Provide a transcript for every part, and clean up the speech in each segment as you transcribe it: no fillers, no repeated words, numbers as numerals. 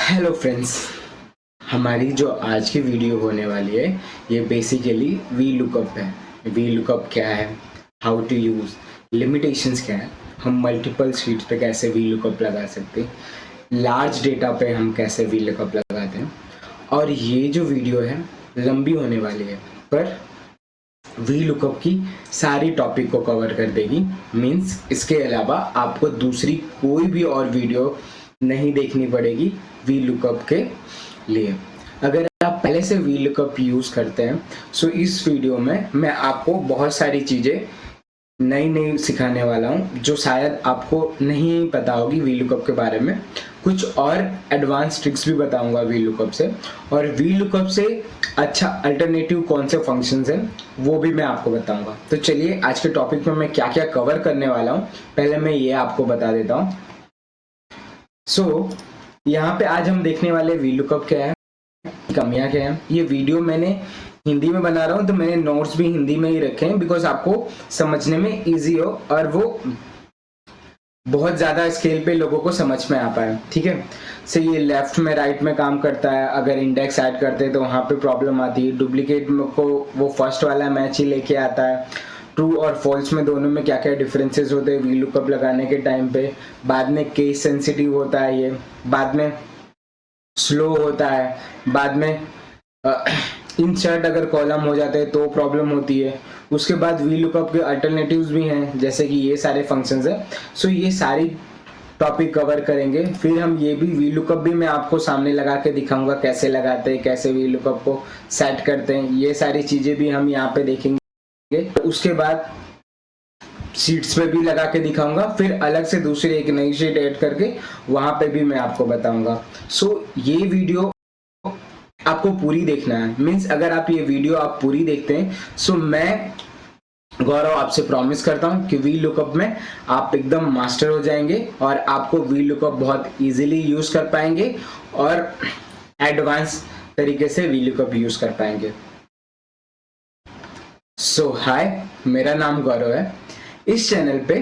Hello friends, हमारी जो आज की वीडियो होने वाली है ये बेसिकली वी लुकअप है। वी लुकअप क्या है, हाउ टू यूज़, लिमिटेशंस क्या है, हम मल्टीपल शीट्स पे कैसे वी लुकअप लगा सकते हैं, लार्ज डेटा पे हम कैसे वी लुकअप लगाते हैं। और ये जो वीडियो है लंबी होने वाली है पर वी लुकअप की सारी टॉपिक को कवर कर देगी। मीन्स इसके अलावा आपको दूसरी कोई भी और वीडियो नहीं देखनी पड़ेगी वी लुकअप के लिए। अगर आप पहले से वी लुकअप यूज़ करते हैं सो इस वीडियो में मैं आपको बहुत सारी चीज़ें नई नई सिखाने वाला हूँ जो शायद आपको नहीं पता होगी वी लुकअप के बारे में। कुछ और एडवांस ट्रिक्स भी बताऊंगा वी लुकअप से, और वी लुकअप से अच्छा अल्टरनेटिव कौन से फंक्शंस हैं वो भी मैं आपको बताऊंगा। तो चलिए आज के टॉपिक में मैं क्या क्या कवर करने वाला हूँ पहले मैं ये आपको बता देता हूँ। यहाँ पे आज हम देखने वाले वी लुकअप क्या है, कमियां क्या है। ये वीडियो मैंने हिंदी में बना रहा हूँ तो मैंने नोट्स भी हिंदी में ही रखे हैं बिकॉज आपको समझने में इजी हो और वो बहुत ज्यादा स्केल पे लोगों को समझ में आ पाए। ठीक है, से ये लेफ्ट में राइट में काम करता है। अगर इंडेक्स ऐड करते हैं तो वहां पे प्रॉब्लम आती है। डुप्लीकेट को वो फर्स्ट वाला मैच ही लेके आता है। ट्रू और फॉल्स में दोनों में क्या क्या डिफरेंसेस होते हैं वी लुकअप लगाने के टाइम पे। बाद में केस सेंसिटिव होता है ये, बाद में स्लो होता है, बाद में इंसर्ट अगर कॉलम हो जाते हैं तो प्रॉब्लम होती है। उसके बाद वी लुकअप के अल्टरनेटिव्स भी हैं जैसे कि ये सारे फंक्शंस हैं। सो ये सारी टॉपिक कवर करेंगे। फिर हम ये भी वी लुकअप भी मैं आपको सामने लगा के दिखाऊंगा कैसे लगाते हैं, कैसे वी लुकअप को सेट करते हैं। ये सारी चीजें भी हम यहाँ पे देखेंगे। उसके बाद शीट्स पे भी लगा के दिखाऊंगा, फिर अलग से दूसरी एक नई शीट ऐड करके वहां पे भी मैं आपको बताऊंगा। ये वीडियो आपको पूरी देखना है। मीन्स अगर आप ये वीडियो आप पूरी देखते हैं मैं गौरव आपसे प्रॉमिस करता हूं कि वी लुकअप में आप एकदम मास्टर हो जाएंगे और आपको वी लुकअप बहुत इजीली यूज कर पाएंगे और एडवांस तरीके से वी लुकअप यूज कर पाएंगे। हाय, मेरा नाम गौरव है। इस चैनल पे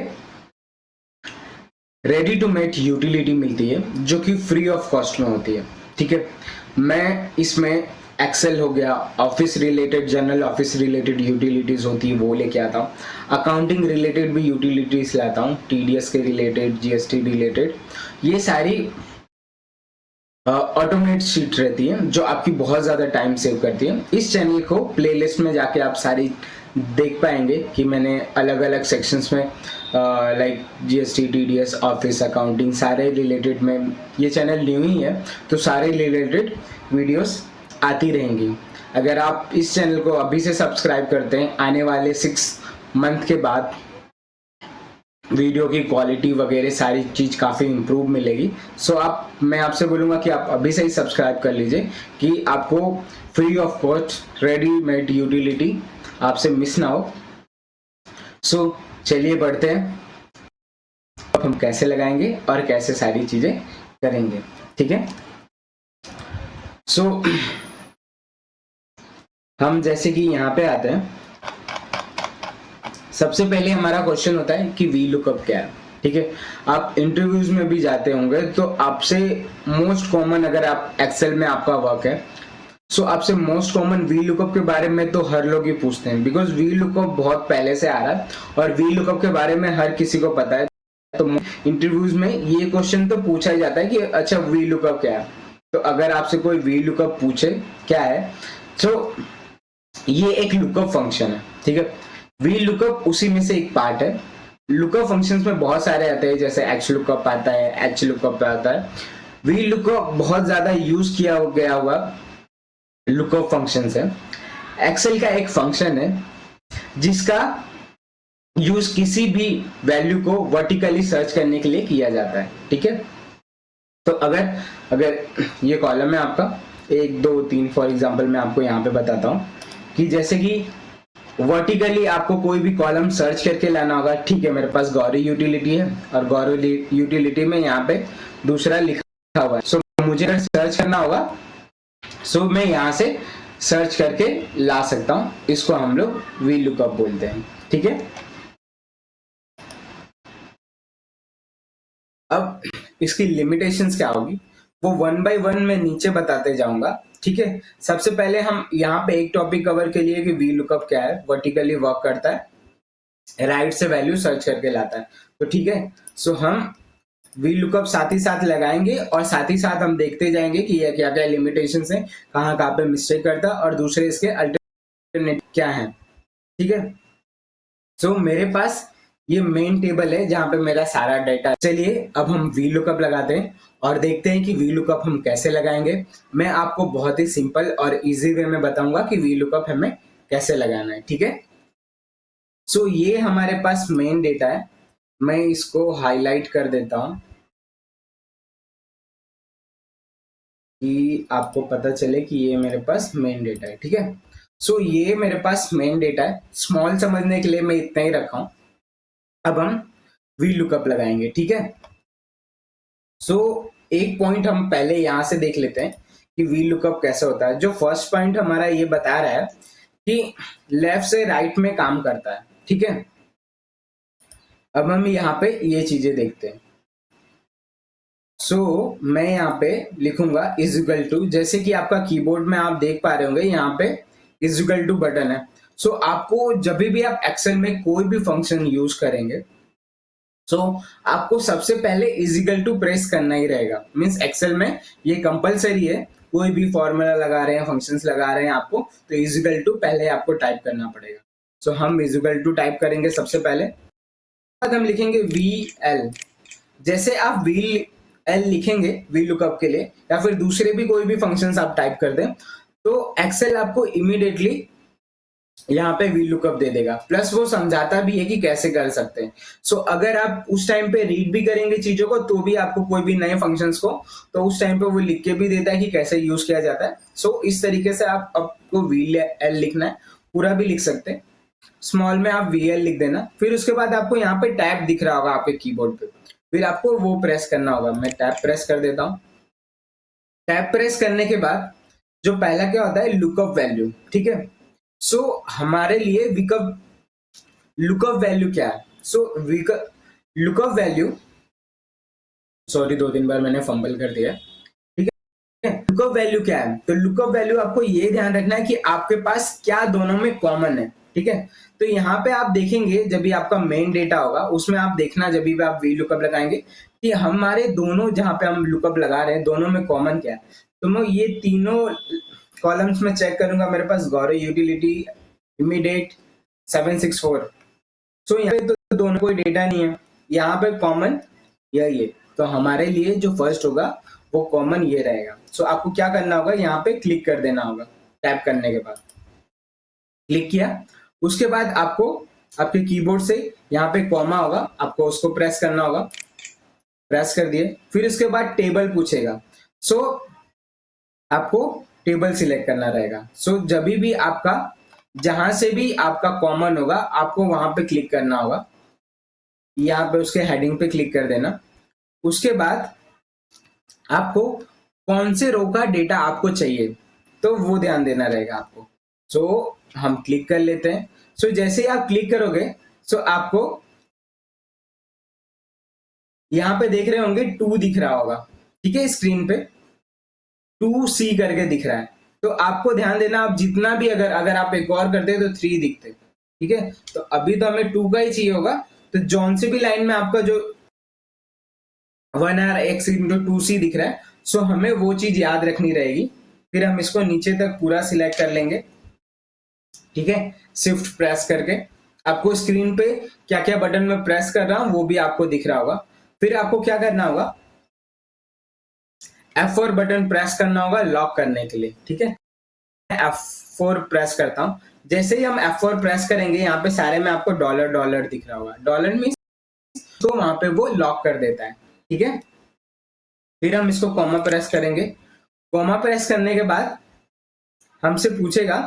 रेडी टू मेट यूटिलिटी मिलती है जो कि फ्री ऑफ कॉस्ट में होती है। ठीक है, मैं इसमें एक्सेल हो गया, office related, general office related utilities होती है वो लेके आता हूँ। अकाउंटिंग रिलेटेड भी यूटिलिटीज लाता हूँ, टीडीएस के रिलेटेड, जीएसटी रिलेटेड। ये सारी ऑटोमेट शीट रहती है जो आपकी बहुत ज्यादा टाइम सेव करती है। इस चैनल को प्लेलिस्ट में जाके आप सारी देख पाएंगे कि मैंने अलग अलग सेक्शंस में like GST, TDS, office, accounting सारे रिलेटेड में, ये चैनल न्यू ही है तो सारे रिलेटेड वीडियोस आती रहेंगी। अगर आप इस चैनल को अभी से सब्सक्राइब करते हैं आने वाले 6 मंथ के बाद वीडियो की क्वालिटी वगैरह सारी चीज काफी इंप्रूव मिलेगी। मैं आपसे बोलूंगा कि आप अभी से ही सब्सक्राइब कर लीजिए कि आपको free of cost readymade utility आपसे मिस ना हो। चलिए बढ़ते हैं, अब हम कैसे लगाएंगे और कैसे सारी चीजें करेंगे। ठीक है, हम जैसे कि यहाँ पे आते हैं। सबसे पहले हमारा क्वेश्चन होता है कि वी लुकअप क्या है। ठीक है, आप इंटरव्यूज में भी जाते होंगे तो आपसे मोस्ट कॉमन, अगर आप एक्सेल में आपका वर्क है आपसे मोस्ट कॉमन वी लुकअप के बारे में तो हर लोग ही पूछते हैं बिकॉज वी लुकअप बहुत पहले से आ रहा है और वी लुकअप के बारे में हर किसी को पता है। तो इंटरव्यूज में ये क्वेश्चन तो पूछा ही जाता है कि अच्छा वी लुकअप क्या है। तो अगर आपसे कोई वी लुकअप पूछे क्या है, तो ये एक लुकअप फंक्शन है। ठीक है, वी लुकअप उसी में से एक पार्ट है। लुकअप फंक्शंस में बहुत सारे आते हैं जैसे एक्स लुकअप आता है, एच लुकअप आता है। वी लुकअप बहुत ज्यादा यूज किया गया हुआ लुकअप फंक्शंस है। एक्सेल का एक फंक्शन है जिसका यूज किसी भी वैल्यू को वर्टिकली सर्च करने के लिए किया जाता है। ठीक है, तो अगर ये कॉलम है आपका 1 2 3 फॉर एग्जांपल, मैं आपको यहाँ पे बताता हूँ कि जैसे कि वर्टिकली आपको कोई भी कॉलम सर्च करके लाना होगा। ठीक है, मेरे पास गौरी यूटिलिटी है और गौरी यूटिलिटी में यहाँ पे दूसरा लिखा हुआ है। मुझे अगर सर्च करना होगा मैं यहाँ से सर्च करके ला सकता हूँ। इसको हम लोग वी लुकअप बोलते हैं। ठीक है, अब इसकी लिमिटेशंस क्या होगी। वो वन बाय वन मैं नीचे बताते जाऊंगा। ठीक है, सबसे पहले हम यहाँ पे एक टॉपिक कवर के लिए कि वी लुकअप क्या है, वर्टिकली वर्क करता है, राइट से वैल्यू सर्च करके लाता है। तो ठीक है, सो हम वी लुकअप साथ ही साथ लगाएंगे और साथ ही साथ हम देखते जाएंगे कि ये क्या क्या लिमिटेशन है, कहाँ पे मिस्टेक करता है और दूसरे इसके अल्टरनेट क्या है। ठीक है, सो मेरे पास ये मेन टेबल है जहां पे मेरा सारा डाटा। चलिए अब हम वी लुकअप लगाते हैं और देखते हैं कि वी लुकअप हम कैसे लगाएंगे। मैं आपको बहुत ही सिंपल और इजी वे में बताऊंगा कि वी लुकअप हमें कैसे लगाना है। ठीक है, सो ये हमारे पास मेन डेटा है, मैं इसको हाईलाइट कर देता हूं कि आपको पता चले कि ये मेरे पास मेन डेटा है। ठीक है, सो ये मेरे पास मेन डेटा है, स्मॉल समझने के लिए मैं इतना ही रखा हूं। अब हम वी लुकअप लगाएंगे। ठीक है, सो एक पॉइंट हम पहले यहां से देख लेते हैं कि वी लुकअप कैसे होता है। जो फर्स्ट पॉइंट हमारा ये बता रहा है कि लेफ्ट से राइट में काम करता है। ठीक है, अब हम यहाँ पे ये चीजें देखते हैं। मैं यहाँ पे लिखूंगा इज इक्वल टू, जैसे कि आपका कीबोर्ड में आप देख पा रहे होंगे यहाँ पे इज इक्वल टू बटन है। आपको जब भी आप एक्सेल में कोई भी फंक्शन यूज करेंगे आपको सबसे पहले इजिकल टू प्रेस करना ही रहेगा। मीन्स एक्सेल में ये कंपलसरी है, कोई भी फॉर्मूला लगा रहे हैं, फंक्शंस लगा रहे हैं आपको, तो इजिकल टू पहले आपको टाइप करना पड़ेगा। हम इजिकल टू टाइप करेंगे सबसे पहले, बाद हम लिखेंगे वी एल। जैसे आप वी एल लिखेंगे वी लुकअप के लिए या फिर दूसरे भी कोई भी फंक्शंस आप टाइप कर दें तो एक्सेल आपको इमीडिएटली यहाँ पे वी लुकअप दे देगा, प्लस वो समझाता भी है कि कैसे कर सकते हैं। अगर आप उस टाइम पे रीड भी करेंगे चीजों को तो भी आपको कोई भी नए फंक्शंस को तो उस टाइम पे वो लिख के भी देता है कि कैसे यूज किया जाता है। इस तरीके से आप आपको वी एल लिखना है, पूरा भी लिख सकते हैं, स्मॉल में आप वी एल लिख देना। फिर उसके बाद आपको यहाँ पे टैब दिख रहा होगा आपके कीबोर्ड पे, फिर आपको वो प्रेस करना होगा। मैं टैब प्रेस कर देता हूँ। टैब प्रेस करने के बाद जो पहला क्या होता है, लुकअप वैल्यू। ठीक है, हमारे लिए लुकअप वैल्यू क्या है? लुकअप वैल्यू, सॉरी 2-3 बार मैंने फंबल कर दिया। ठीक है, लुकअप वैल्यू क्या है? तो लुकअप वैल्यू आपको ये ध्यान रखना है कि आपके पास क्या दोनों में कॉमन है। ठीक है, तो यहाँ पे आप देखेंगे जब भी आपका मेन डेटा होगा उसमें आप देखना जब भी आप वी लुकअप लगाएंगे कि हमारे दोनों जहां पे हम लुकअप लगा रहे हैं दोनों में कॉमन क्या है। तो मैं ये तीनों कॉलम्स में चेक करूंगा, मेरे पास गौरव यूटिलिटी इमीडिएट 764। यहाँ पे तो दोनों कोई डेटा नहीं है, यहाँ पे कॉमन यही है, तो हमारे लिए जो फर्स्ट होगा वो कॉमन ये रहेगा। आपको क्या करना होगा, यहाँ पे क्लिक कर देना होगा। टैप करने के बाद क्लिक किया, उसके बाद आपको आपके कीबोर्ड से यहाँ पे कॉमा होगा, आपको उसको प्रेस करना होगा। प्रेस कर दिए, फिर उसके बाद टेबल पूछेगा, आपको टेबल सिलेक्ट करना रहेगा। जब भी आपका जहां से भी आपका कॉमन होगा आपको वहां पे क्लिक करना होगा, यहाँ पे उसके हेडिंग पे क्लिक कर देना। उसके बाद आपको कौन से रो का डेटा आपको चाहिए तो वो ध्यान देना रहेगा आपको। हम क्लिक कर लेते हैं। जैसे ही आप क्लिक करोगे आपको यहाँ पे देख रहे होंगे 2 दिख रहा होगा। ठीक है, स्क्रीन पे 2C करके दिख रहा है, तो आपको ध्यान देना आप जितना भी अगर आप एक और करते तो 3 दिखते। ठीक है, तो अभी तो हमें 2 का ही चाहिए होगा, तो जौन से भी लाइन में आपका जो 1R(x)(2C दिख रहा है हमें वो चीज याद रखनी रहेगी। फिर हम इसको नीचे तक पूरा सिलेक्ट कर लेंगे। ठीक है, शिफ्ट प्रेस करके आपको स्क्रीन पे क्या क्या बटन में प्रेस कर रहा हूं वो भी आपको दिख रहा होगा। फिर आपको क्या करना होगा, F4 बटन प्रेस करना होगा लॉक करने के लिए। ठीक है, F4 प्रेस करता हूं। जैसे ही हम F4 प्रेस करेंगे यहाँ पे सारे में आपको डॉलर दिख रहा होगा। डॉलर मींस तो वहां पे वो लॉक कर देता है। ठीक है, फिर हम इसको कॉमा प्रेस करेंगे। कॉमा प्रेस करने के बाद हमसे पूछेगा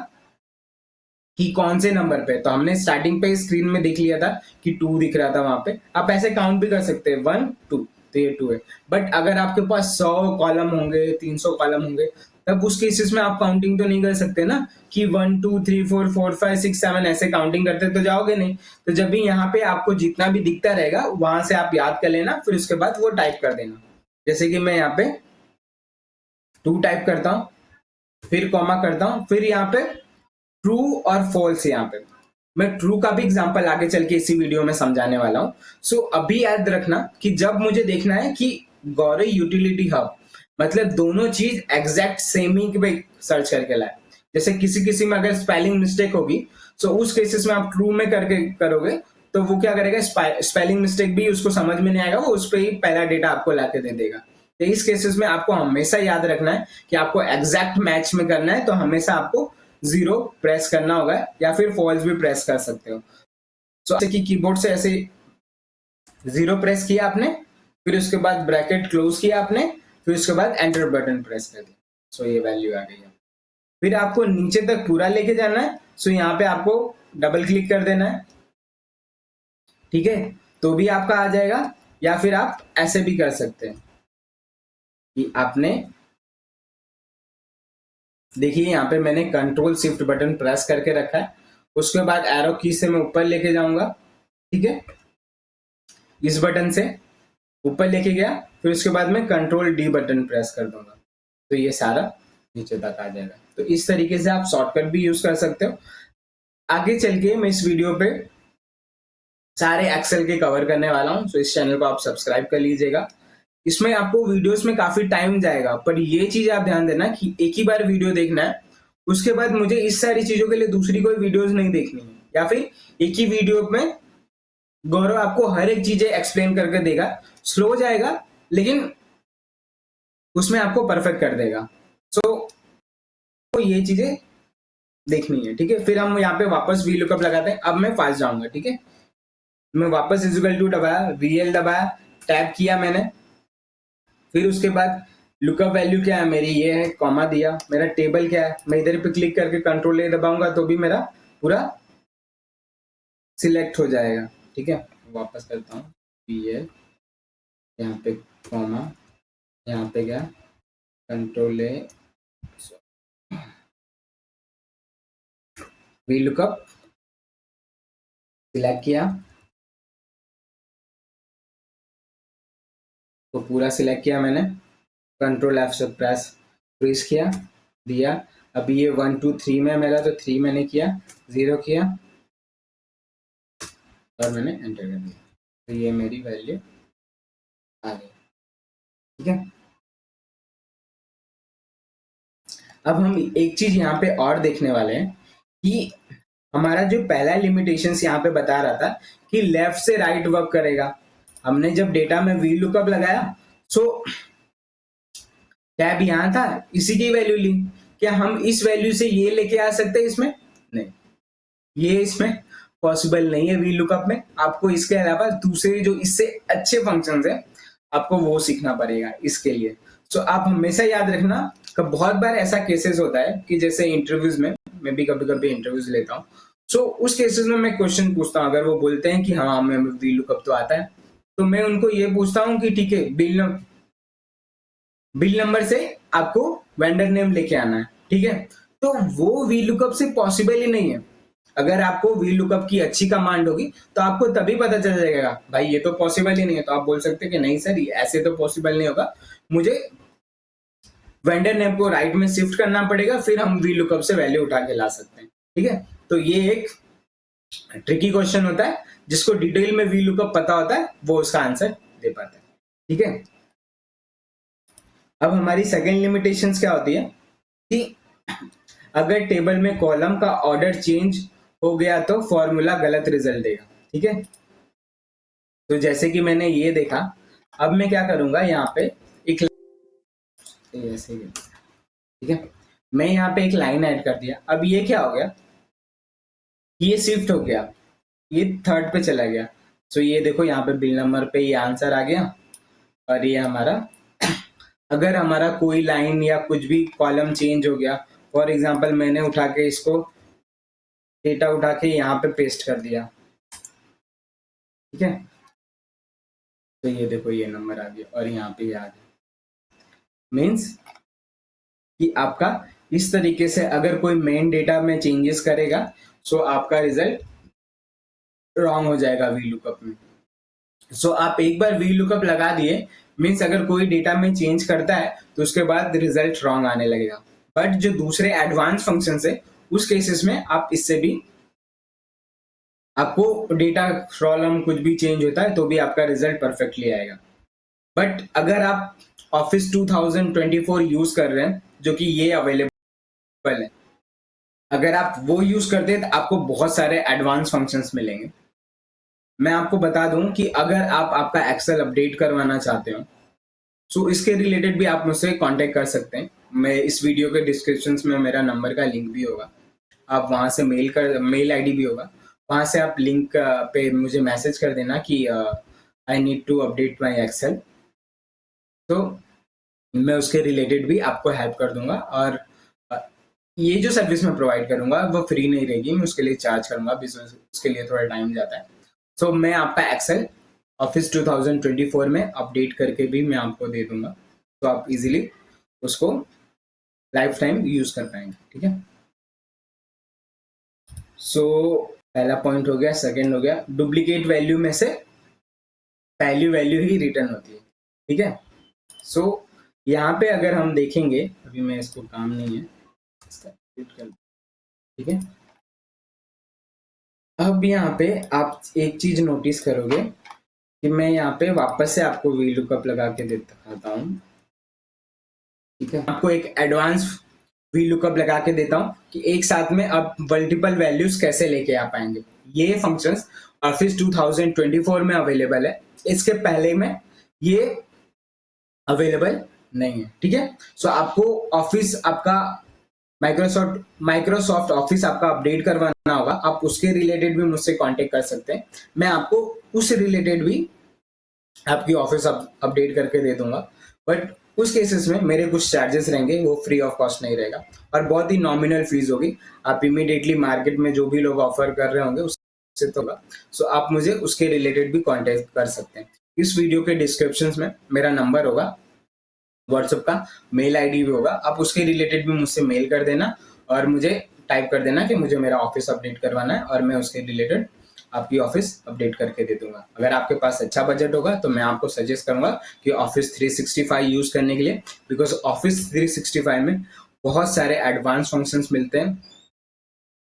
कि कौन से नंबर पे, तो हमने स्टार्टिंग पे स्क्रीन में देख लिया था कि 2 दिख रहा था वहां पे। आप ऐसे काउंट भी कर सकते हैं 1 2, तो ये 2 है। बट अगर आपके पास 100 कॉलम होंगे, 300 कॉलम होंगे, तब उस केसेस में आप काउंटिंग तो नहीं कर सकते ना कि 1 2 3 4 4 5 6 7 ऐसे काउंटिंग करते तो जाओगे नहीं। तो जब भी यहाँ पे आपको जितना भी दिखता रहेगा वहां से आप याद कर लेना, फिर उसके बाद वो टाइप कर देना। जैसे कि मैं यहाँ पे 2 टाइप करता हूँ, फिर कॉमा करता हूँ, फिर यहाँ पे ट्रू और फॉल्स। यहाँ पे मैं ट्रू का भी एग्जांपल आगे चल के इसी वीडियो में समझाने वाला हूँ। सो अभी याद रखना कि जब मुझे देखना है कि गौरव यूटिलिटी हब मतलब दोनों चीज एग्जैक्ट सेम ही पे सर्च करके लाए। जैसे किसी किसी में अगर स्पेलिंग मिस्टेक होगी, सो उस केसेस में आप ट्रू में करके करोगे तो वो क्या करेगा, स्पेलिंग मिस्टेक भी उसको समझ में नहीं आएगा, वो उस पर ही पहला डेटा आपको लाके दे देगा। तो इस केसेस में आपको हमेशा याद रखना है कि आपको एग्जैक्ट मैच में करना है, तो हमेशा आपको 0 प्रेस करना होगा या फिर फॉल्स भी प्रेस कर सकते हो। सो जैसे कि कीबोर्ड से ऐसे 0 प्रेस किया आपने, फिर उसके बाद ब्रैकेट क्लोज किया आपने, फिर उसके बाद एंटर बटन प्रेस कर दिया। सो ये वैल्यू आ गई है। फिर आपको नीचे तक पूरा लेके जाना है। सो यहाँ पे आपको डबल क्लिक कर देना है, ठीक है, तो भी आपका आ जाएगा। या फिर आप ऐसे भी कर सकते हैं कि आपने देखिए यहाँ पे मैंने कंट्रोल शिफ्ट बटन प्रेस करके रखा है, उसके बाद एरो की से मैं ऊपर लेके जाऊंगा, ठीक है, इस बटन से ऊपर लेके गया, फिर उसके बाद मैं कंट्रोल डी बटन प्रेस कर दूंगा, तो ये सारा नीचे तक आ जाएगा। तो इस तरीके से आप शॉर्टकट भी यूज कर सकते हो। आगे चल के मैं इस वीडियो पे सारे एक्सेल के कवर करने वाला हूँ, तो इस चैनल को आप सब्सक्राइब कर लीजिएगा। इसमें आपको वीडियोस में काफी टाइम जाएगा, पर ये चीज आप ध्यान देना कि एक ही बार वीडियो देखना है, उसके बाद मुझे इस सारी चीजों के लिए दूसरी कोई वीडियोस नहीं देखनी है, या फिर एक ही वीडियो में गौरव आपको हर एक चीजें एक्सप्लेन करके देगा। स्लो हो जाएगा लेकिन उसमें आपको परफेक्ट कर देगा। सो तो ये चीजें देखनी है, ठीक है। फिर हम यहाँ पे वापस वी लुकअप लगाते हैं। अब मैं फास्ट जाऊंगा, ठीक है, मैं वापस इक्वल टू दबाया, वीएल दबाया, टैप किया मैंने, फिर उसके बाद लुकअप वैल्यू क्या है मेरी, ये है, कॉमा दिया, मेरा टेबल क्या है, मैं इधर पे क्लिक करके कंट्रोल ए दबाऊंगा तो भी मेरा पूरा सिलेक्ट हो जाएगा, ठीक है। वापस करता हूँ, वीएल, यहाँ पे कॉमा, यहाँ पे क्या, कंट्रोल ए, वी लुकअप सिलेक्ट किया, तो पूरा सिलेक्ट किया मैंने, कंट्रोल एफ से प्रेस किया, दिया। अभी ये 1 2 3 में मेरा, तो 3 मैंने किया, 0 किया और मैंने एंटर कर दिया, तो ये मेरी वैल्यू आ गई, ठीक है। अब हम एक चीज यहाँ पे और देखने वाले हैं कि हमारा जो पहला लिमिटेशन यहाँ पे बता रहा था कि लेफ्ट से राइट वर्क करेगा, हमने जब डेटा में वी लुकअप लगाया, सो टैब यहाँ था, इसी की वैल्यू ली, क्या हम इस वैल्यू से ये लेके आ सकते हैं इसमें? नहीं, ये इसमें पॉसिबल नहीं है। वी लुकअप में आपको इसके अलावा दूसरे जो इससे अच्छे फंक्शंस हैं आपको वो सीखना पड़ेगा इसके लिए। सो आप हमेशा याद रखना कि बहुत बार ऐसा केसेस होता है कि जैसे इंटरव्यूज में, मैं भी कभी कभी इंटरव्यूज लेता हूँ, सो उस केसेस में मैं क्वेश्चन पूछता हूँ, अगर वो बोलते हैं कि हाँ हमें वी लुकअप तो आता है, तो मैं उनको ये पूछता हूँ कि ठीक है, बिल नंबर से आपको वेंडर नेम लेके आना है, ठीक है। तो वो वी लुकअप से पॉसिबल ही नहीं है। अगर आपको वी लुकअप की अच्छी कमांड होगी तो आपको तभी पता चल जाएगा भाई ये तो पॉसिबल ही नहीं है, तो आप बोल सकते हैं कि नहीं सर ये ऐसे तो पॉसिबल नहीं होगा, मुझे वेंडर नेम को राइट में शिफ्ट करना पड़ेगा, फिर हम वी लुकअप से वैल्यू उठा के ला सकते हैं, ठीक है। तो ये एक ट्रिकी क्वेश्चन होता है, जिसको डिटेल में वी लुकअप पता होता है वो उसका आंसर दे पाता है, ठीक है। अब हमारी सेकेंड लिमिटेशंस क्या होती है कि अगर टेबल में कॉलम का ऑर्डर चेंज हो गया तो फॉर्मूला गलत रिजल्ट देगा, ठीक है। तो जैसे कि मैंने ये देखा, अब मैं क्या करूंगा, यहाँ पे एक ऐसे, ठीक है, मैं यहाँ पे एक लाइन ऐड कर दिया। अब ये क्या हो गया, ये शिफ्ट हो गया, ये थर्ड पे चला गया। सो ये देखो यहाँ पे बिल नंबर पे ये आंसर आ गया, और ये हमारा अगर हमारा कोई लाइन या कुछ भी कॉलम चेंज हो गया, फॉर एग्जांपल मैंने उठा के इसको डेटा उठा के यहाँ पे पेस्ट कर दिया, ठीक है, तो ये देखो ये नंबर आ गया और यहाँ पे आ गया। मीन्स कि आपका इस तरीके से अगर कोई मेन डेटा में चेंजेस करेगा, सो आपका रिजल्ट रॉन्ग हो जाएगा वी लुकअप में। सो आप एक बार वी लुकअप लगा दिए, मीन्स अगर कोई डेटा में चेंज करता है तो उसके बाद रिजल्ट रॉन्ग आने लगेगा। बट जो दूसरे एडवांस फंक्शन है उस केसेस में आप इससे भी आपको डेटा प्रॉब्लम कुछ भी चेंज होता है तो भी आपका रिजल्ट परफेक्टली आएगा। बट अगर आप ऑफिस 2024 यूज कर रहे हैं जो कि ये अवेलेबल है, अगर आप वो यूज करते हैं तो आपको बहुत सारे एडवांस फंक्शंस मिलेंगे। मैं आपको बता दूं कि अगर आप आपका एक्सेल अपडेट करवाना चाहते हो सो इसके रिलेटेड भी आप मुझसे कांटेक्ट कर सकते हैं। मैं इस वीडियो के डिस्क्रिप्शन में मेरा नंबर का लिंक भी होगा, आप वहां से मेल आईडी भी होगा, वहां से आप लिंक पे मुझे मैसेज कर देना कि I need to update my Excel, तो मैं उसके रिलेटेड भी आपको हेल्प कर दूंगा। और अ, ये जो सर्विस मैं प्रोवाइड करूंगा वो फ्री नहीं रहेगी, मैं उसके लिए चार्ज करूंगा, बिजनेस उसके लिए थोड़ा टाइम जाता है। सो मैं आपका एक्सेल ऑफिस 2024 में अपडेट करके भी मैं आपको दे दूंगा, तो आप इजीली उसको लाइफ टाइम यूज कर पाएंगे। ठीक है, सो पहला पॉइंट हो गया। सेकंड हो गया, डुप्लीकेट वैल्यू में से पहली वैल्यू ही रिटर्न होती है। ठीक है, सो यहाँ पे अगर हम देखेंगे, अभी मैं इसको काम नहीं है इसका edit कर, ठीक है। अब यहाँ पे आप एक चीज नोटिस करोगे कि मैं यहाँ पे वापस से आपको वी लुकअप लगा के दिखाता हूँ। ठीक है, आपको एक एडवांस वी लुकअप लगा के देता हूँ कि एक साथ में आप मल्टीपल वैल्यूज कैसे लेके आ पाएंगे। ये फंक्शंस ऑफिस 2024 में अवेलेबल है, इसके पहले में ये अवेलेबल नहीं है। ठीक है, सो आपको ऑफिस आपका माइक्रोसॉफ्ट ऑफिस आपका अपडेट करवाना होगा, आप उसके रिलेटेड भी मुझसे कांटेक्ट कर सकते हैं। मैं आपको उस रिलेटेड भी आपकी ऑफिस अपडेट करके दे दूंगा। बट उस केसेस में मेरे कुछ चार्जेस रहेंगे, वो फ्री ऑफ कॉस्ट नहीं रहेगा और बहुत ही नॉमिनल फीस होगी। आप इमीडिएटली मार्केट में जो भी लोग ऑफर कर रहे होंगे उससे तो होगा, सो आप मुझे उसके रिलेटेड भी कांटेक्ट कर सकते हैं। इस वीडियो के डिस्क्रिप्शन में मेरा नंबर होगा, व्हाट्सएप का मेल आईडी भी होगा, आप उसके रिलेटेड भी मुझसे मेल कर देना और मुझे टाइप कर देना कि मुझे मेरा ऑफिस अपडेट करवाना है और मैं उसके रिलेटेड आपकी ऑफिस अपडेट करके दे दूंगा। अगर आपके पास अच्छा बजट होगा तो मैं आपको सजेस्ट करूंगा कि ऑफिस 365 यूज करने के लिए, बिकॉज ऑफिस 365 में बहुत सारे एडवांस फंक्शंस मिलते हैं,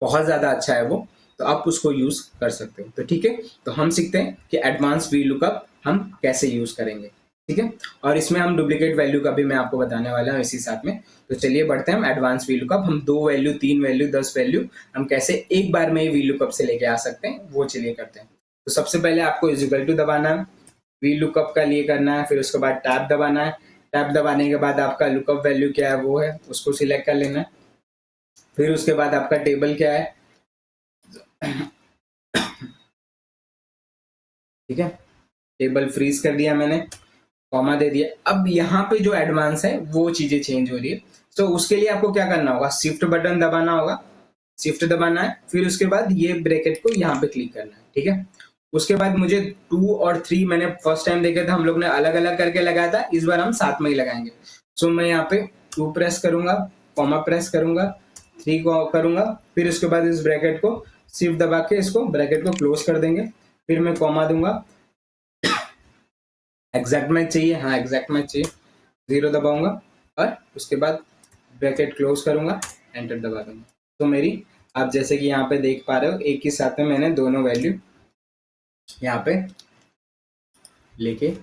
बहुत ज्यादा अच्छा है वो, तो आप उसको यूज कर सकते हो। तो ठीक है, तो हम सीखते हैं कि एडवांस वी लुकअप हम कैसे यूज करेंगे। ठीक है, और इसमें हम डुप्लीकेट वैल्यू का भी मैं आपको बताने वाला हूँ इसी साथ में। तो चलिए बढ़ते हैं हम एडवांस वी लुकअप, हम 2 वैल्यू 3 वैल्यू 10 वैल्यू हम कैसे एक बार में ही वी लुकअप से लेके आ सकते हैं, वो चलिए करते हैं। तो सबसे पहले आपको इजिकल टू दबाना है, वी लुकअप का लिए करना है, फिर उसके बाद टैब दबाना है। टैब दबाने के बाद आपका लुकअप वैल्यू क्या है वो है उसको सिलेक्ट कर लेना है। फिर उसके बाद आपका टेबल क्या है, ठीक है, टेबल फ्रीज कर दिया मैंने, कॉमा दे दिया। अब यहाँ पे जो एडवांस है वो चीजें चेंज हो रही है, तो उसके लिए आपको क्या करना होगा, शिफ्ट बटन दबाना होगा, शिफ्ट दबाना है, फिर उसके बाद ये ब्रैकेट को यहाँ पे क्लिक करना है। ठीक है, उसके बाद मुझे 2 और 3 मैंने फर्स्ट टाइम देखे थे, हम लोग ने अलग अलग करके लगाया था, इस बार हम साथ में ही लगाएंगे। सो मैं यहाँ पे 2 प्रेस करूंगा, कॉमा प्रेस करूंगा, 3 को करूंगा, फिर उसके बाद इस ब्रैकेट को शिफ्ट दबा के इसको ब्रैकेट को क्लोज कर देंगे, फिर मैं कॉमा दूंगा। एग्जैक्ट मैच चाहिए, हाँ एग्जैक्ट मैच चाहिए, 0 दबाऊंगा और उसके बाद ब्रैकेट क्लोज करूंगा, एंटर दबा दूंगा। तो मेरी आप जैसे कि यहाँ पे देख पा रहे हो एक ही साथ में मैंने दोनों वैल्यू यहाँ पे लेके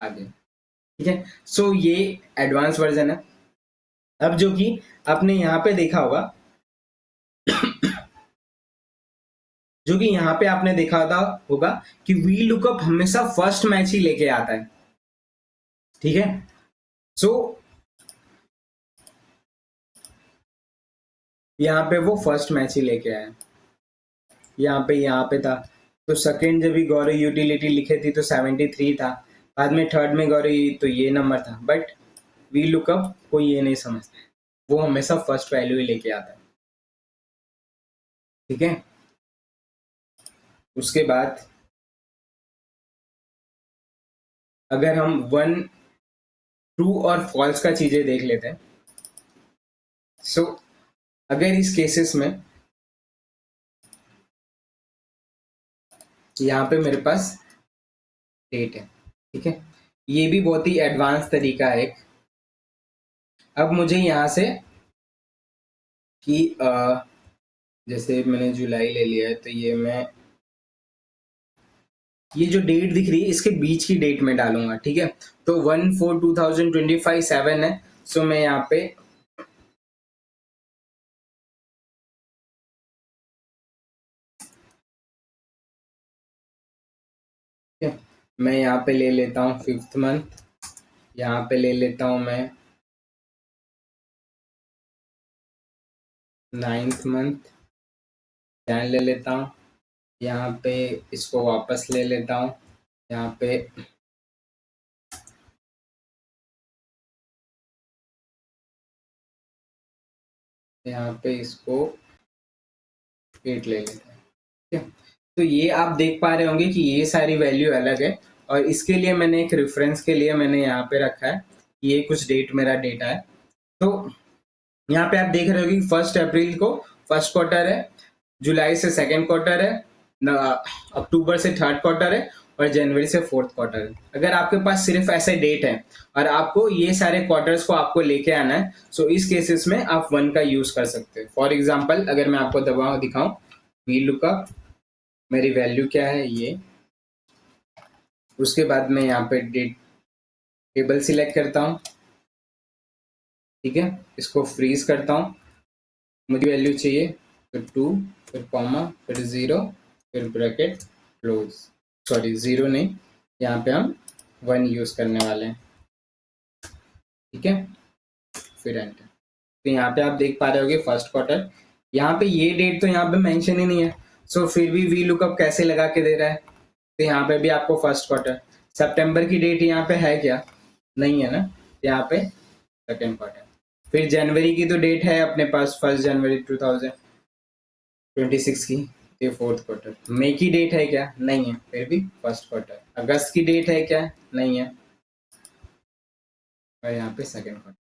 आ गए। ठीक है, सो ये एडवांस वर्जन है। अब जो कि आपने यहाँ पे देखा होगा, जो कि यहाँ पे आपने देखा था होगा कि वी लुकअप हमेशा फर्स्ट मैच ही लेके आता है। ठीक है, सो यहाँ पे वो फर्स्ट मैच ही लेके आया, यहाँ पे था, तो सेकंड जब भी गौरी यूटिलिटी लिखे थी तो 73 था, बाद में थर्ड में गौरी तो ये नंबर था। बट वी लुकअप कोई ये नहीं समझता, वो हमेशा फर्स्ट वैल्यू ही लेके आता है। ठीक है, उसके बाद अगर हम वन ट्रू और फॉल्स का चीजें देख लेते हैं, सो अगर इस केसेस में यहाँ पे मेरे पास डेट है, ठीक है। ये भी बहुत ही एडवांस तरीका है। अब मुझे यहाँ से कि जैसे मैंने जुलाई ले लिया है, तो ये जो डेट दिख रही है इसके बीच की डेट में डालूंगा, ठीक है। तो 1/4/2025 7 है, सो मैं यहाँ पे मैं यहाँ पे ले लेता हूँ 5th मंथ, यहाँ पे ले लेता हूँ मैं 9th मंथ, 10 ले लेता हूँ, यहाँ पे इसको वापस ले लेता हूँ, यहाँ पे इसको 8 ले लेते हैं, ठीक है। तो ये आप देख पा रहे होंगे कि ये सारी वैल्यू अलग है, और इसके लिए मैंने एक रेफरेंस के लिए मैंने यहाँ पे रखा है, ये कुछ डेट मेरा डेटा है। तो यहाँ पे आप देख रहे हो कि 1 अप्रैल को फर्स्ट क्वार्टर है, जुलाई से सेकेंड क्वार्टर है, अक्टूबर से थर्ड क्वार्टर है, और जनवरी से फोर्थ क्वार्टर है। अगर आपके पास सिर्फ ऐसे डेट है और आपको ये सारे क्वार्टर्स को आपको लेके आना है, सो इस केसेस में आप 1 का यूज कर सकते हैं। फॉर एग्जाम्पल अगर मैं आपको दिखाऊं वी लुकअप, मेरी वैल्यू क्या है ये, उसके बाद मैं यहाँ पे डेट टेबल सिलेक्ट करता हूँ, ठीक है, इसको फ्रीज करता हूँ, मुझे वैल्यू चाहिए, फिर 2, फिर कॉमा, फिर 0, फिर ब्रैकेट क्लोज, सॉरी 0 नहीं, यहाँ पे हम 1 यूज करने वाले हैं, ठीक है, फिर एंटर। तो यहाँ पे आप देख पा रहे होगे फर्स्ट क्वार्टर, यहाँ पे ये डेट तो यहाँ पे मेंशन ही नहीं है, सो फिर भी वी लुकअप कैसे लगा के दे रहा है। तो यहाँ पे भी आपको फर्स्ट क्वार्टर, सितंबर की डेट यहाँ पे है क्या, नहीं है ना, यहाँ पे सेकेंड क्वार्टर। फिर जनवरी की तो डेट है अपने पास 1 जनवरी 2026 की, ये फोर्थ क्वार्टर। मई की डेट है क्या, नहीं है, फिर भी फर्स्ट क्वार्टर। अगस्त की डेट है क्या, नहीं है, और यहाँ पे सेकेंड क्वार्टर।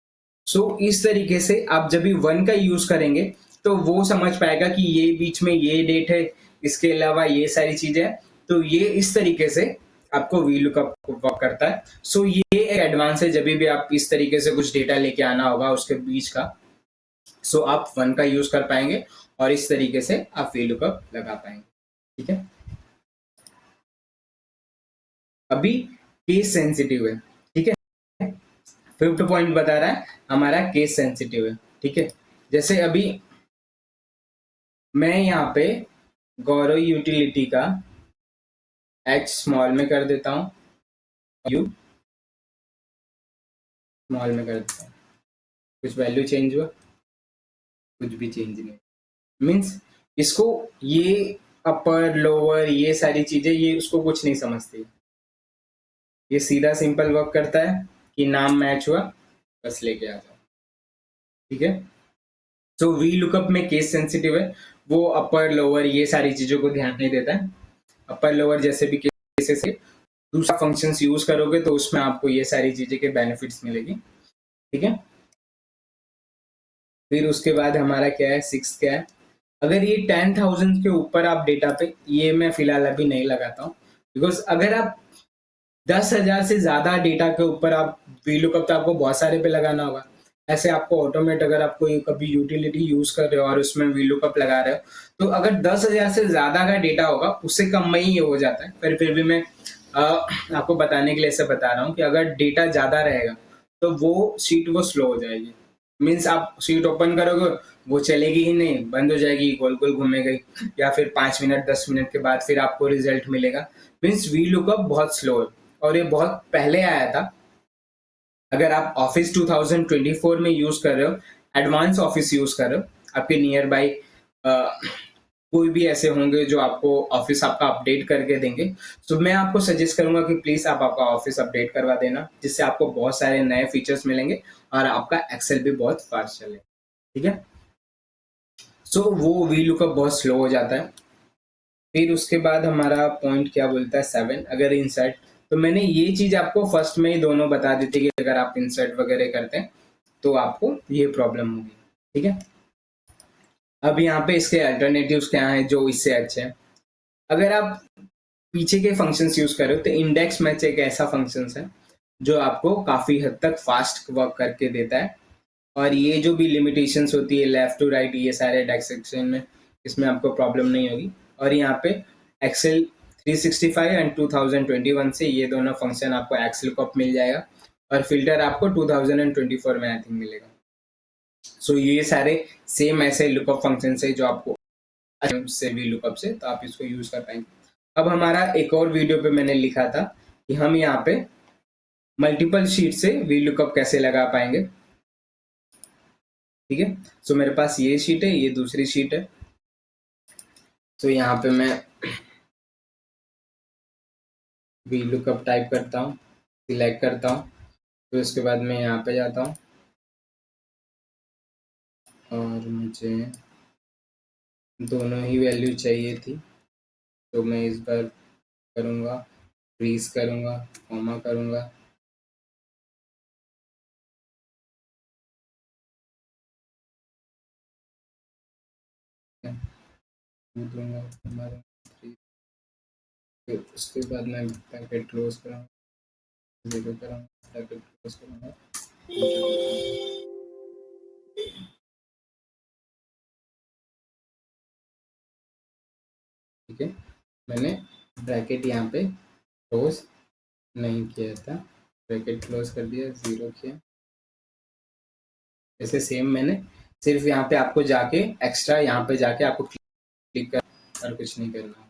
सो इस तरीके से आप जब भी 1 का यूज करेंगे तो वो समझ पाएगा कि ये बीच में ये डेट है, इसके अलावा ये सारी चीजें हैं। तो ये इस तरीके से आपको वी लुकअप वर्क करता है। सो ये एक एडवांस है, जब भी आप इस तरीके से कुछ डेटा लेके आना होगा उसके बीच का, सो आप 1 का यूज कर पाएंगे और इस तरीके से आप वी लुकअप लगा पाएंगे, ठीक है। अभी केस सेंसिटिव है, ठीक है, 5th पॉइंट बता रहा है हमारा केस सेंसिटिव है, ठीक है। जैसे अभी मैं यहाँ पे गौरव यूटिलिटी का एच स्मॉल में कर देता हूँ, यू स्मॉल में कर देता हूँ, कुछ वैल्यू चेंज हुआ, कुछ भी चेंज नहीं, मीन्स इसको ये अपर लोअर ये सारी चीजें ये उसको कुछ नहीं समझती, ये सीधा सिंपल वर्क करता है कि नाम मैच हुआ बस लेके आ जाओ, ठीक है। सो वी लुकअप में केस सेंसिटिव है, वो अपर लोअर ये सारी चीजों को ध्यान नहीं देता है। अपर लोअर जैसे भी केसेस है, दूसरा फंक्शंस यूज करोगे तो उसमें आपको ये सारी चीजें के बेनिफिट्स मिलेगी, ठीक है। फिर उसके बाद हमारा क्या है, 6 क्या है, अगर ये 10,000 के ऊपर आप डेटा पे, ये मैं फिलहाल अभी नहीं लगाता हूँ, बिकॉज अगर आप 10,000 से ज्यादा डेटा के ऊपर आप वी लुकअप तो आपको बहुत सारे पे लगाना होगा। ऐसे आपको ऑटोमेट अगर आपको कभी यूटिलिटी यूज कर रहे हो और उसमें वी लुकअप लगा रहे हो, तो अगर 10,000 से ज्यादा का डेटा होगा उससे कम में ही ये हो जाता है। फिर भी मैं आपको बताने के लिए ऐसे बता रहा हूँ कि अगर डेटा ज्यादा रहेगा तो वो शीट वो स्लो हो जाएगी, मीन्स आप शीट ओपन करोगे वो चलेगी ही नहीं, बंद हो जाएगी, गोल गोल घूमेगी, या फिर 5 मिनट 10 मिनट के बाद फिर आपको रिजल्ट मिलेगा। मीन्स वी लुकअप बहुत स्लो है और ये बहुत पहले आया था। अगर आप ऑफिस 2024 में यूज कर रहे हो, एडवांस ऑफिस यूज कर रहे हो, आपके नियर बाई कोई भी ऐसे होंगे जो आपको ऑफिस आपका अपडेट करके देंगे, तो मैं आपको सजेस्ट करूंगा कि प्लीज आप आपका ऑफिस अपडेट करवा देना, जिससे आपको बहुत सारे नए फीचर्स मिलेंगे और आपका एक्सेल भी बहुत फास्ट चलेगा, ठीक है। सो वो वी लुकअप बहुत स्लो हो जाता है। फिर उसके बाद हमारा पॉइंट क्या बोलता है 7, अगर इंसर्ट, तो मैंने ये चीज आपको फर्स्ट में ही दोनों बता दी थी कि अगर आप इंसर्ट वगैरह करते हैं तो आपको ये प्रॉब्लम होगी, ठीक है। अब यहाँ पे इसके अल्टरनेटिव्स क्या हैं जो इससे अच्छे हैं। अगर आप पीछे के फंक्शंस यूज कर रहे हो तो इंडेक्स मैच एक ऐसा फंक्शंस है जो आपको काफी हद तक फास्ट वर्क करके देता है। और ये जो भी लिमिटेशंस होती है लेफ्ट टू राइट, ये सारे डायसेक्शन में इसमें आपको प्रॉब्लम नहीं होगी। और यहाँ पे एक्सेल 365 एंड 2021 से ये दोनों फंक्शन आपको एक्सेल को मिल जाएगा, और फिल्टर आपको 2024 में आई थिंक मिलेगा। सो ये सारे सेम ऐसे लुकअप फंक्शन है जो आपको से भी लुकअप से, तो आप इसको यूज कर पाएंगे। अब हमारा एक और वीडियो पे मैंने लिखा था कि हम यहाँ पे मल्टीपल शीट से वी लुकअप कैसे लगा पाएंगे। ठीक है, सो मेरे पास ये शीट है, ये दूसरी शीट है। तो यहाँ पे मैं वी लुकअप टाइप करता हूँ, सिलेक्ट करता हूँ, तो उसके बाद मैं यहाँ पे जाता हूँ और मुझे दोनों ही वैल्यू चाहिए थी, तो मैं इस बार करूँगा फ्रीज करूँगा, कॉमा करूँगा, दूंगा, फिर उसके बाद मैं पैकेट क्लोज करूँगा, जीरो करूँगा, पैकेट क्लोज करूँगा। ठीक है, मैंने ब्रैकेट यहाँ पे क्लोज नहीं किया था, ब्रैकेट क्लोज कर दिया, जीरो किया। ऐसे सेम मैंने सिर्फ यहाँ पे आपको जाके एक्स्ट्रा यहाँ पे जाके आपको क्लिक कर और कुछ नहीं करना।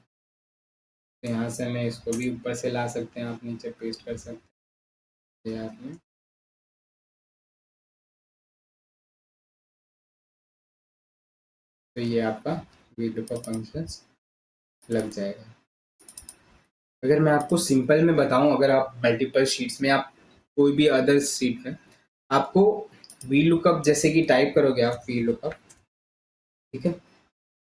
तो यहाँ से मैं इसको भी ऊपर से ला सकते हैं, आप नीचे पेस्ट कर सकते हैं आपने। तो ये आपका वीडियो का फंक्शंस लग जाएगा। अगर मैं आपको सिंपल में बताऊं, अगर आप मल्टीपल शीट्स में आप कोई भी अदर शीट में आपको वी लुकअप जैसे कि टाइप करोगे आप वी लुकअप, ठीक है,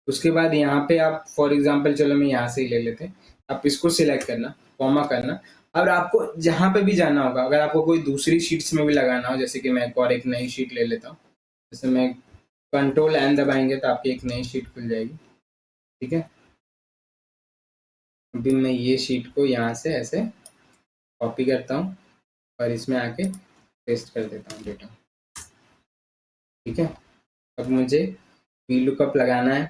उसके बाद यहाँ पे आप फॉर एग्जांपल, चलो मैं यहाँ से ही ले लेते हैं, आप इसको सिलेक्ट करना, कॉमा करना, और आपको जहाँ पे भी जाना होगा, अगर आपको कोई दूसरी शीट्स में भी लगाना हो, जैसे कि मैं एक और एक नई शीट ले लेता हूँ, जैसे मैं कंट्रोल एन दबाएंगे तो आपकी एक नई शीट खुल जाएगी। ठीक है, अभी मैं ये शीट को यहाँ से ऐसे कॉपी करता हूँ और इसमें आके पेस्ट कर देता हूँ डेटा। ठीक है, अब मुझे वी लुकअप लगाना है।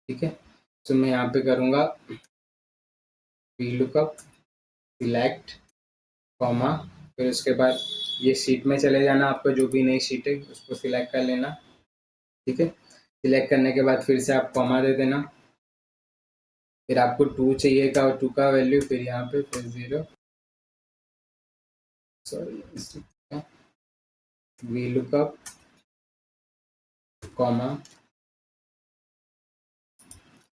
ठीक है, तो मैं यहाँ पे करूँगा वी लुकअप सिलेक्ट, कॉमा, फिर उसके बाद ये शीट में चले जाना, आपको जो भी नई शीट है उसको सिलेक्ट कर लेना। ठीक है, सिलेक्ट करने के बाद फिर से आप कॉमा दे देना, फिर आपको 2 चाहिए का, 2 का वैल्यू, फिर यहाँ पे फिर 0, सॉरी, वी लुकअप कॉमा,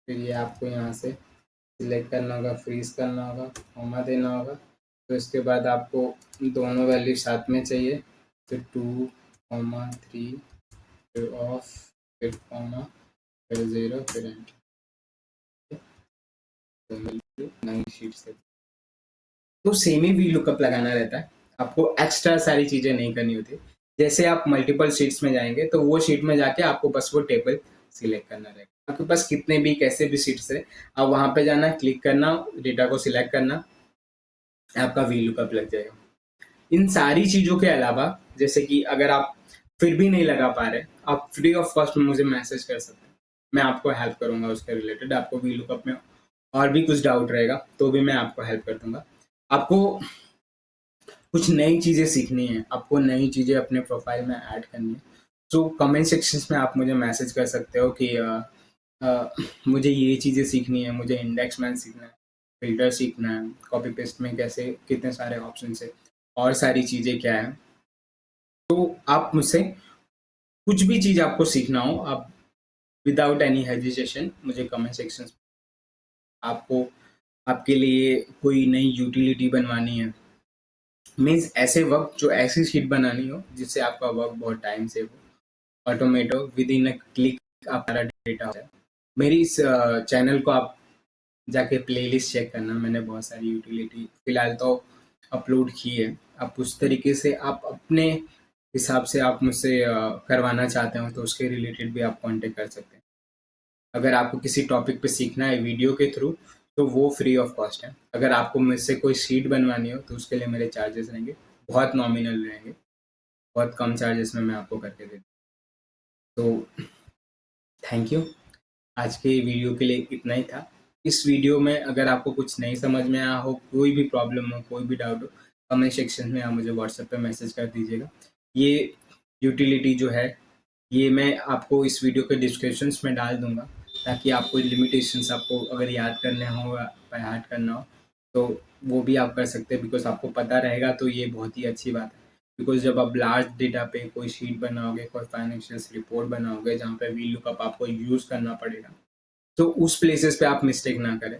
फिर ये आपको यहाँ से सिलेक्ट करना होगा, फ्रीज करना होगा, कॉमा देना होगा। तो इसके बाद आपको दोनों वैल्यू साथ में चाहिए, फिर 2, 3, फिर ऑफ, फिर कॉमा, फिर 0, फिर एंटर। नई शीट से तो सेम ही वी लुकअप लगाना रहता है, आपको एक्स्ट्रा सारी चीजें नहीं करनी होती। जैसे आप मल्टीपल शीट्स में जाएंगे तो वो शीट में जाके आपको बस वो टेबल सिलेक्ट करना रहेगा। आपके पास कितने भी कैसे भी शीट्स है, आप वहां पे जाना, क्लिक करना, डेटा को सिलेक्ट करना, आपका वी लुकअप लग जाएगा। इन सारी चीजों के अलावा, जैसे कि अगर आप फिर भी नहीं लगा पा रहे, आप फ्री ऑफ कॉस्ट में मुझे मैसेज कर सकते हैं, मैं आपको हेल्प करूंगा उसके रिलेटेड। आपको वी लुकअप में और भी कुछ डाउट रहेगा तो भी मैं आपको हेल्प कर दूंगा। आपको कुछ नई चीजें सीखनी है, आपको नई चीजें अपने प्रोफाइल में ऐड करनी है, तो कमेंट सेक्शंस में आप मुझे मैसेज कर सकते हो कि मुझे ये चीजें सीखनी है, मुझे इंडेक्स मैन सीखना है, फिल्टर सीखना है, कॉपी पेस्ट में कैसे कितने सारे ऑप्शन है, और सारी चीजें क्या है। तो आप मुझसे कुछ भी चीज आपको सीखना हो, आप विदाउट एनी हेजिटेशन मुझे कमेंट सेक्शन, आपको आपके लिए कोई नई यूटिलिटी बनवानी है, मीन्स ऐसे वर्क जो ऐसी शीट बनानी हो जिससे आपका वर्क बहुत टाइम सेव हो, ऑटोमेट हो, विद इन अ क्लिक आपका डेटा हो जाए, मेरी इस चैनल को आप जाके प्लेलिस्ट चेक करना, मैंने बहुत सारी यूटिलिटी फिलहाल तो अपलोड की है। आप उस तरीके से आप अपने हिसाब से आप मुझसे करवाना चाहते हो तो उसके रिलेटेड भी आप कांटेक्ट कर सकते हैं। अगर आपको किसी टॉपिक पे सीखना है वीडियो के थ्रू तो वो फ्री ऑफ कॉस्ट है। अगर आपको मुझसे कोई शीट बनवानी हो तो उसके लिए मेरे चार्जेस रहेंगे, बहुत नॉमिनल रहेंगे, बहुत कम चार्जेस में मैं आपको करके दे दूँ। तो थैंक यू। आज के वीडियो के लिए इतना ही था। इस वीडियो में अगर आपको कुछ नहीं समझ में आया हो, कोई भी प्रॉब्लम हो, कोई भी डाउट हो, कमेंट सेक्शन में आप मुझे व्हाट्सएप पे मैसेज कर दीजिएगा। ये यूटिलिटी जो है ये मैं आपको इस वीडियो के डिस्क्रिप्शंस में डाल दूँगा, ताकि आपको लिमिटेशंस आपको अगर याद करने हो या बाय हार्ट करना हो तो वो भी आप कर सकते हैं, बिकॉज़ आपको पता रहेगा तो ये बहुत ही अच्छी बात है। बिकॉज़ जब आप लार्ज डेटा पे कोई शीट बनाओगे, कोई फाइनेंशियल रिपोर्ट बनाओगे जहाँ पे वीलुकअप आपको यूज़ करना पड़ेगा, तो उस प्लेसेस पे आप मिस्टेक ना करें।